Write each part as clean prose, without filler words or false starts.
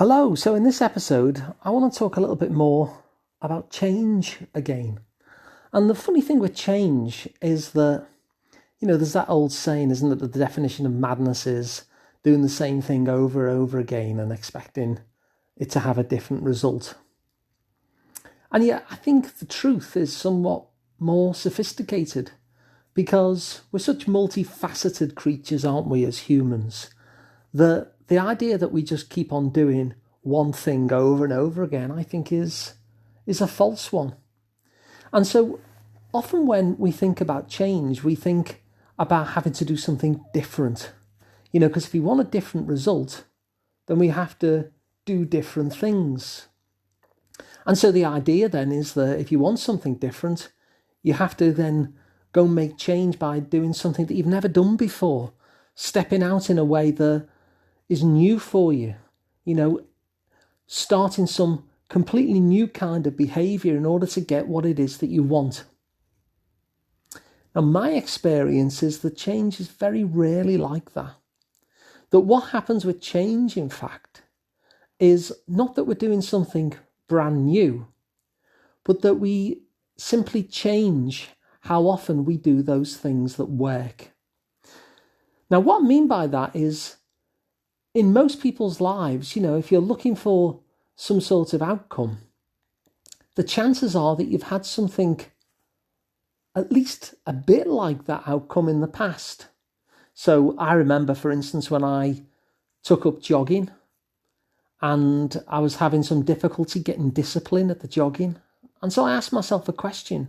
Hello, so in this episode, I want to talk a little bit more about change again. And the funny thing with change is that, there's that old saying, isn't it, that the definition of madness is doing the same thing over and over again and expecting it to have a different result. And yet, I think the truth is somewhat more sophisticated because we're such multifaceted creatures, aren't we, as humans, that the idea that we just keep on doing one thing over and over again, I think is a false one. And so often when we think about change, we think about having to do something different. Because if we want a different result, then we have to do different things. And so the idea then is that if you want something different, you have to then go and make change by doing something that you've never done before, stepping out in a way that is new for you, starting some completely new kind of behaviour in order to get what it is that you want. Now, my experience is that change is very rarely like that. That what happens with change, in fact, is not that we're doing something brand new, but that we simply change how often we do those things that work. Now, what I mean by that is, in most people's lives, if you're looking for some sort of outcome, the chances are that you've had something at least a bit like that outcome in the past. So I remember, for instance, when I took up jogging and I was having some difficulty getting discipline at the jogging. And so I asked myself a question.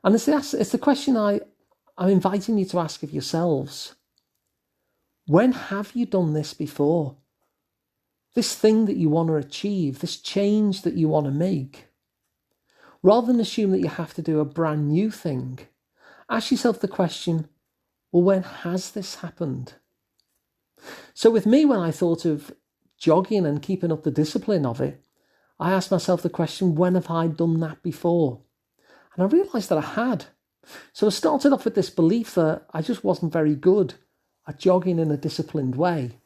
And it's the question I'm inviting you to ask of yourselves. When have you done this before? This thing that you want to achieve, this change that you want to make. Rather than assume that you have to do a brand new thing, ask yourself the question, well, when has this happened? So with me, when I thought of jogging and keeping up the discipline of it, I asked myself the question, when have I done that before? And I realised that I had. So I started off with this belief that I just wasn't very good at jogging in a disciplined way.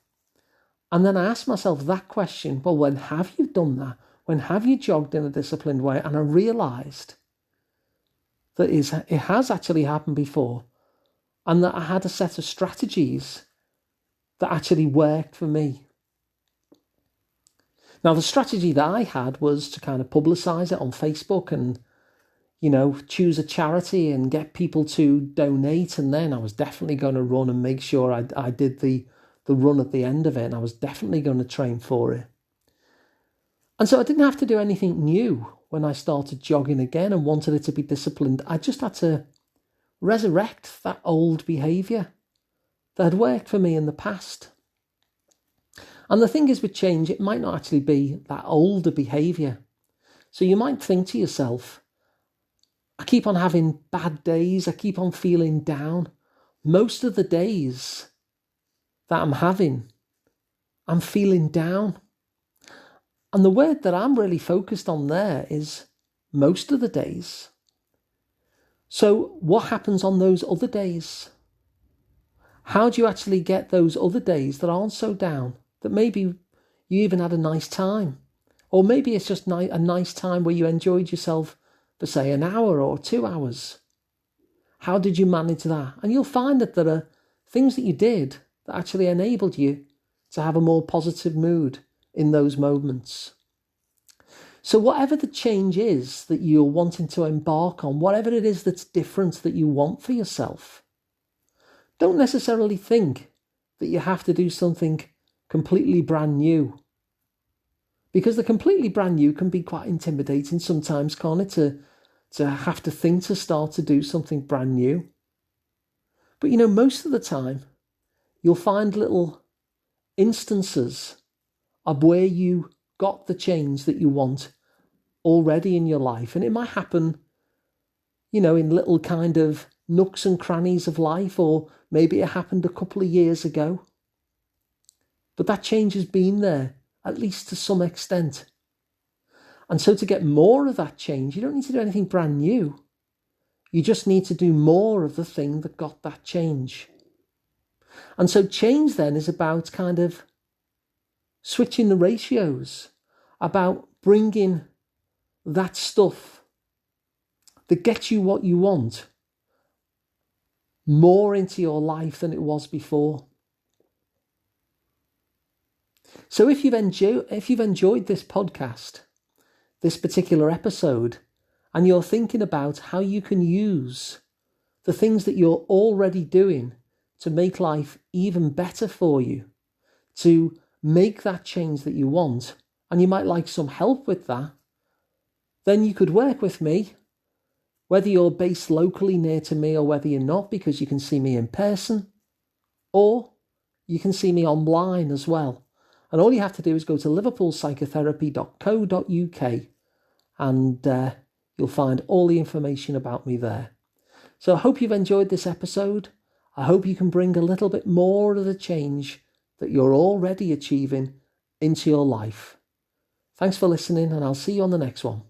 And then I asked myself that question, well, when have you done that? When have you jogged in a disciplined way? And I realised that it has actually happened before, and that I had a set of strategies that actually worked for me. Now, the strategy that I had was to kind of publicise it on Facebook and choose a charity and get people to donate. And then I was definitely going to run and make sure I did the run at the end of it. And I was definitely going to train for it. And so I didn't have to do anything new when I started jogging again and wanted it to be disciplined. I just had to resurrect that old behaviour that had worked for me in the past. And the thing is with change, it might not actually be that older behaviour. So you might think to yourself, I keep on having bad days. I keep on feeling down. Most of the days that I'm having, I'm feeling down. And the word that I'm really focused on there is most of the days. So what happens on those other days? How do you actually get those other days that aren't so down, that maybe you even had a nice time? Or maybe it's just a nice time where you enjoyed yourself for, say, an hour or 2 hours. How did you manage that? And you'll find that there are things that you did that actually enabled you to have a more positive mood in those moments. So whatever the change is that you're wanting to embark on, whatever it is that's different that you want for yourself, don't necessarily think that you have to do something completely brand new. Because the completely brand new can be quite intimidating sometimes, can't it? To have to think to start to do something brand new. But most of the time, you'll find little instances of where you got the change that you want already in your life. And it might happen, in little kind of nooks and crannies of life, or maybe it happened a couple of years ago. But that change has been there, at least to some extent. And so to get more of that change, you don't need to do anything brand new. You just need to do more of the thing that got that change. And so change then is about kind of switching the ratios, about bringing that stuff that gets you what you want more into your life than it was before. So if you've enjoyed this podcast, this particular episode, and you're thinking about how you can use the things that you're already doing to make life even better for you, to make that change that you want, and you might like some help with that, then you could work with me, whether you're based locally near to me or whether you're not, because you can see me in person, or you can see me online as well. And all you have to do is go to liverpoolpsychotherapy.co.uk and you'll find all the information about me there. So I hope you've enjoyed this episode. I hope you can bring a little bit more of the change that you're already achieving into your life. Thanks for listening, and I'll see you on the next one.